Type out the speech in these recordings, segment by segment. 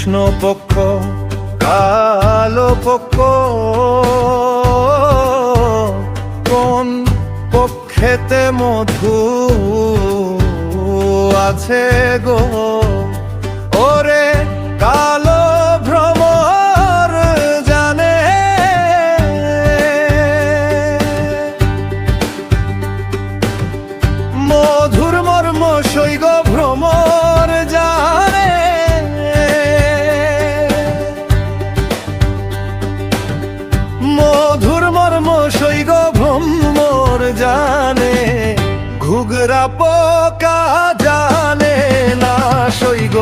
কৃষ্ণ পক্ষ কালো পক্ষ, কোন পক্ষেতে মধু আছে গো? ওরে কালো ভ্রমর জানে, মধুর মর্ম সৈগ ভ্রমর জানে। মধুর মর্ম সৈগ ভ্রমর জানে, ঘুঘরা পোকা জানে না সৈগ,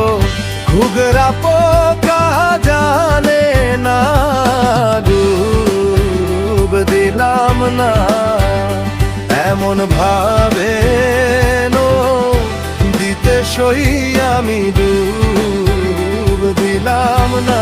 ঘুঘরা পোকা জানে না। ডুব দিলাম না এমন ভাবে দিতে সই, আমি ডুব দিলাম না।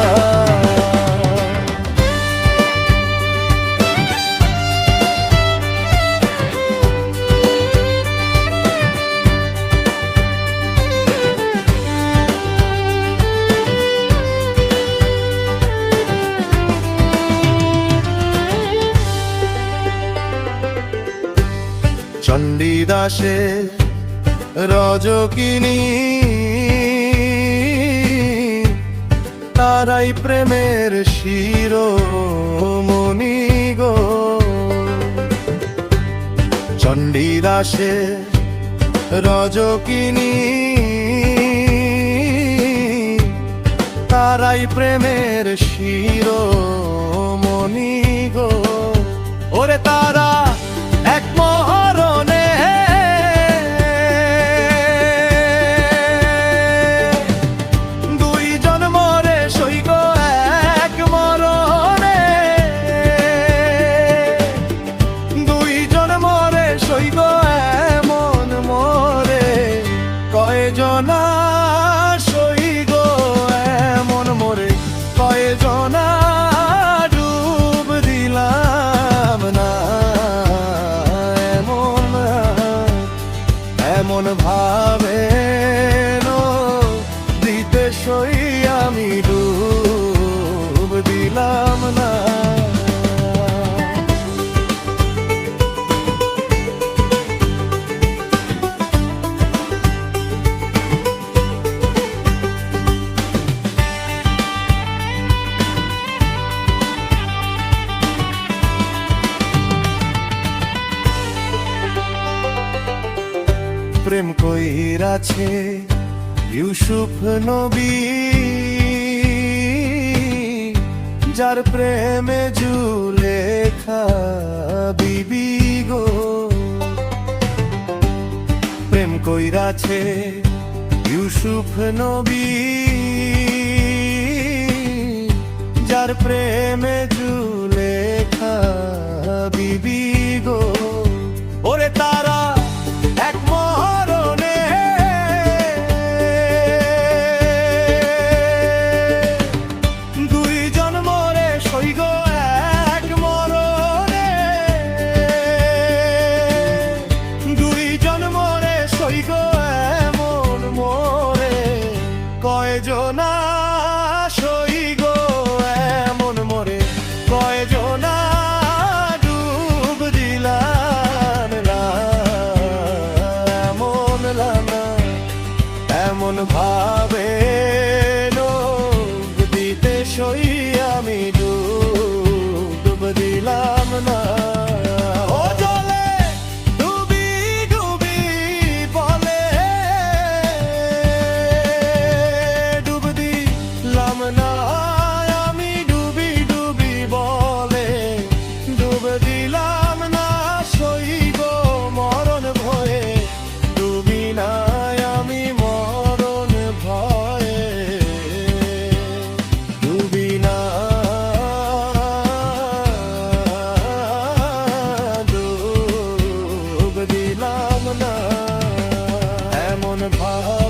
চণ্ডীদাসে রজকিনী, তারাই প্রেমের শিরোমণি গো। চণ্ডীদাসে রজকিনী, তারাই প্রেমের শিরোমণি গো। ওরে তারা এক মরণে দুইজন মরে সইগ এক মরণে, দুইজন মরে সইগ এমন মরে, কয়জনা সইগ এমন মরে, কয়জনা ডুব দিলাম না এমন ভাবে দিতে সই, আমি ডুব দিলাম না। প্রেম কইরাছে ইউসুফ নবী, যার প্রেমে জুলেখা বিবি গো। প্রেম কইরাছে ইউসুফ নবী, যার প্রেমে জুলেখা বিবি গো। ওরে তারা এক মরণে দুইজন মরে সইগ এক মরণে, দুইজন মরে সইগ এমন মরে, কয়জনা সইগ এমন মরে, কয়জনা ডুব দিলাম না এমন ভাবে দিতে সই, আমি ডুব দিলাম না। ও জলে ডুবি ডুবি বলে, ডুব দিলাম না আমি, ডুবি ডুবি বলে, ডুব দিলাম না সই গো মরণ ভয়ে, ডুবি না আমি মরণ ভয়ে, ডুবি না ডুব দিলাম না এমন ভাব